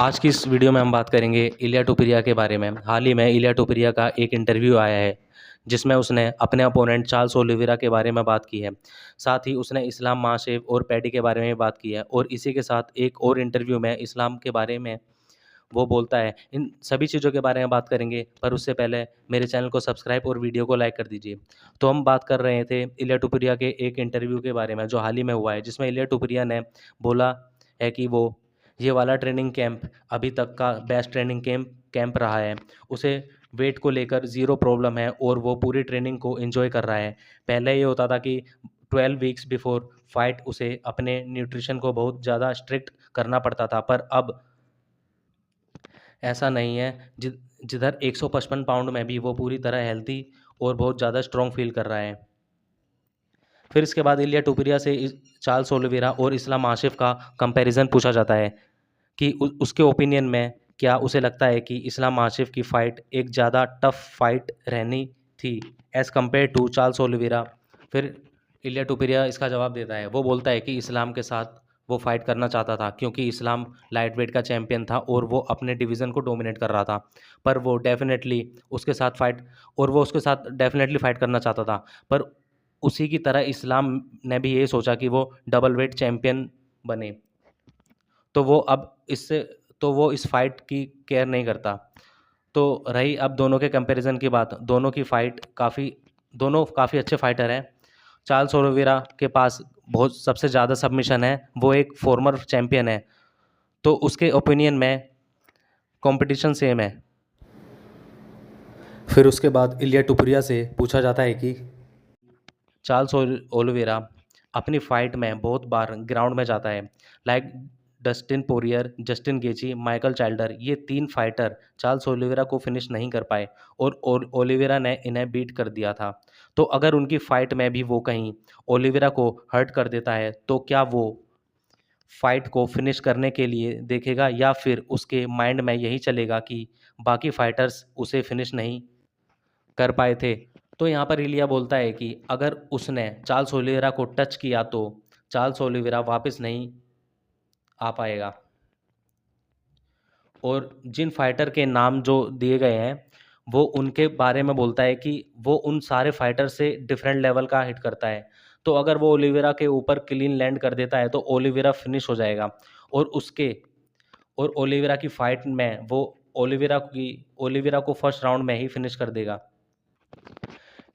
आज की इस वीडियो में हम बात करेंगे इलिया टुपरिया के बारे में। हाल ही में इलिया टुपरिया का एक इंटरव्यू आया है जिसमें उसने अपने अपोनेंट चार्ल्स ओलिवेरा के बारे में बात की है। साथ ही उसने इस्लाम महासेव और पैडी के बारे में बात की है और इसी के साथ एक और इंटरव्यू में इस्लाम के बारे में वो बोलता है। इन सभी चीज़ों के बारे में बात करेंगे, पर उससे पहले मेरे चैनल को सब्सक्राइब और वीडियो को लाइक कर दीजिए। तो हम बात कर रहे थे इलिया टुपरिया के एक इंटरव्यू के बारे में जो हाल ही में हुआ है, जिसमें इलिया टुपरिया ने बोला है कि वो ये वाला ट्रेनिंग कैंप अभी तक का बेस्ट ट्रेनिंग कैंप रहा है। उसे वेट को लेकर ज़ीरो प्रॉब्लम है और वो पूरी ट्रेनिंग को एंजॉय कर रहा है। पहले ये होता था कि 12 वीक्स बिफोर फाइट उसे अपने न्यूट्रिशन को बहुत ज़्यादा स्ट्रिक्ट करना पड़ता था, पर अब ऐसा नहीं है। जिधर 155 पाउंड में भी वो पूरी तरह हेल्थी और बहुत ज़्यादा स्ट्रॉन्ग फील कर रहा है। फिर इसके बाद इलिया टुपरिया से चार्ल्स ओलिवेरा और इस्लाम आसिफ का कंपैरिजन पूछा जाता है कि उसके ओपिनियन में क्या उसे लगता है कि इस्लाम आसिफ की फ़ाइट एक ज़्यादा टफ फाइट रहनी थी as compare to Charles Oliveira. फिर इलिया टुपरिया इसका जवाब देता है। वो बोलता है कि इस्लाम के साथ वो फाइट करना चाहता था क्योंकि इस्लाम लाइट वेट का चैंपियन था और वो अपने डिवीज़न को डोमिनेट कर रहा था। पर वो डेफिनेटली उसके साथ फाइट और वो उसके साथ डेफिनेटली फाइट करना चाहता था। पर उसी की तरह इस्लाम ने भी ये सोचा कि वो डबल वेट चैंपियन बने। तो वो अब इससे तो वो इस फाइट की केयर नहीं करता। तो रही अब दोनों के कंपैरिजन की बात, दोनों काफ़ी अच्छे फाइटर हैं। चार्ल्स ओलिवेरा के पास बहुत सबसे ज़्यादा सबमिशन है, वो एक फॉर्मर चैंपियन है, तो उसके ओपिनियन में कंपटीशन सेम है। फिर उसके बाद इलिया टुपरिया से पूछा जाता है कि चार्ल्स ओलिवेरा अपनी फाइट में बहुत बार ग्राउंड में जाता है, like Dustin Poirier, Justin Gaethje, Michael Chandler. ये 3 फाइटर चार्ल्स ओलिवेरा को फिनिश नहीं कर पाए और ओलिवेरा ने इन्हें बीट कर दिया था। तो अगर उनकी फाइट में भी वो कहीं ओलिवेरा को हर्ट कर देता है तो क्या वो फाइट को फिनिश करने के लिए देखेगा या फिर उसके माइंड में यही चलेगा कि बाकी फाइटर्स उसे फिनिश नहीं कर पाए थे। तो यहाँ पर इलिया बोलता है कि अगर उसने चार्ल्स ओलिवेरा को टच किया तो चार्ल्स ओलिवेरा वापस नहीं आ पाएगा। और जिन फाइटर के नाम जो दिए गए हैं वो उनके बारे में बोलता है कि वो उन सारे फाइटर से डिफरेंट लेवल का हिट करता है। तो अगर वो ओलिवेरा के ऊपर क्लीन लैंड कर देता है तो ओलिवेरा फिनिश हो जाएगा और ओलिवेरा की फाइट में वो ओलिवेरा को फर्स्ट राउंड में ही फिनिश कर देगा।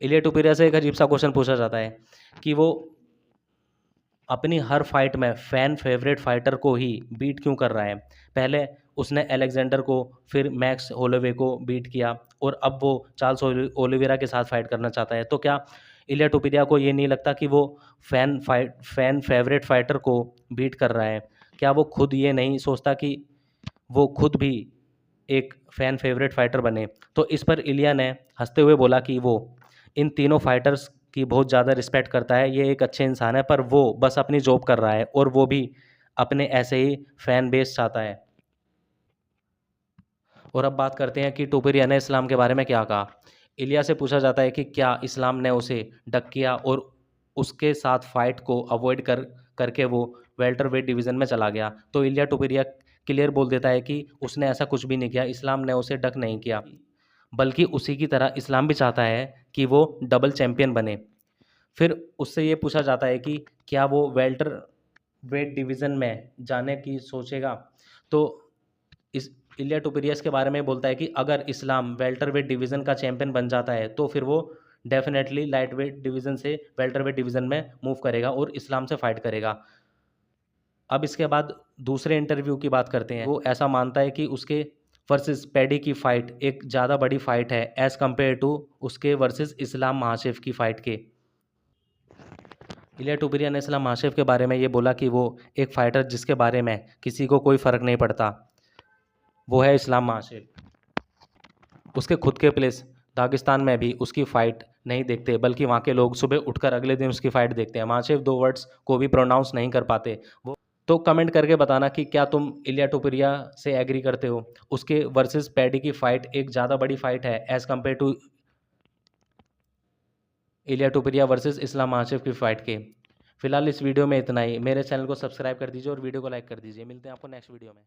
इलिया टुपरिया से एक अजीब सा क्वेश्चन पूछा जाता है कि वो अपनी हर फाइट में फैन फेवरेट फाइटर को ही बीट क्यों कर रहा है। पहले उसने अलेक्जेंडर को, फिर मैक्स होलोवे को बीट किया और अब वो चार्ल्स ओलिवेरा के साथ फाइट करना चाहता है। तो क्या इलिया टुपरिया को ये नहीं लगता कि वो फैन फेवरेट फाइटर को बीट कर रहा है? क्या वो खुद ये नहीं सोचता कि वो खुद भी एक फ़ैन फेवरेट फाइटर बने? तो इस पर इलिया ने हंसते हुए बोला कि वो इन तीनों फाइटर्स की बहुत ज़्यादा रिस्पेक्ट करता है। ये एक अच्छे इंसान है, पर वो बस अपनी जॉब कर रहा है और वो भी अपने ऐसे ही फ़ैन बेस चाहता है। और अब बात करते हैं कि टुपरिया ने इस्लाम के बारे में क्या कहा। इलिया से पूछा जाता है कि क्या इस्लाम ने उसे डक किया और उसके साथ फाइट को अवॉइड करके वो वेल्टरवेट डिवीज़न में चला गया। तो इलिया टुपरिया क्लियर बोल देता है कि उसने ऐसा कुछ भी नहीं किया, इस्लाम ने उसे डक नहीं किया, बल्कि उसी की तरह इस्लाम भी चाहता है कि वो डबल चैंपियन बने। फिर उससे ये पूछा जाता है कि क्या वो वेल्टर वेट डिवीज़न में जाने की सोचेगा। तो इस इलिया टुपरियस के बारे में बोलता है कि अगर इस्लाम वेल्टर वेट डिवीज़न का चैंपियन बन जाता है तो फिर वो डेफिनेटली लाइट वेट डिवीज़न से वेल्टर वेट डिवीज़न में मूव करेगा और इस्लाम से फाइट करेगा। अब इसके बाद दूसरे इंटरव्यू की बात करते हैं। वो ऐसा मानता है कि उसके वर्सेस पैडी की फ़ाइट एक ज़्यादा बड़ी फ़ाइट है एज़ कम्पेयर टू उसके वर्सेस इस्लाम महासेफ की फ़ाइट के। इलिया टुपरिया ने इस्लाम महासेफ के बारे में ये बोला कि वो एक फ़ाइटर जिसके बारे में किसी को कोई फ़र्क नहीं पड़ता, वो है इस्लाम महासेफ। उसके खुद के प्लेस दागिस्तान में भी उसकी फ़ाइट नहीं देखते, बल्कि वहाँ के लोग सुबह उठकर अगले दिन उसकी फ़ाइट देखते हैं। महासेफ 2 वर्ड्स को भी प्रोनाउंस नहीं कर पाते। वो तो कमेंट करके बताना कि क्या तुम इलिया टुपरिया से एग्री करते हो। उसके वर्सेस पैडी की फ़ाइट एक ज़्यादा बड़ी फ़ाइट है as compare to Iliya टुपरिया versus इस्लाम महासेफ की फ़ाइट के। फिलहाल इस वीडियो में इतना ही। मेरे चैनल को सब्सक्राइब कर दीजिए और वीडियो को लाइक कर दीजिए। मिलते हैं आपको नेक्स्ट वीडियो में।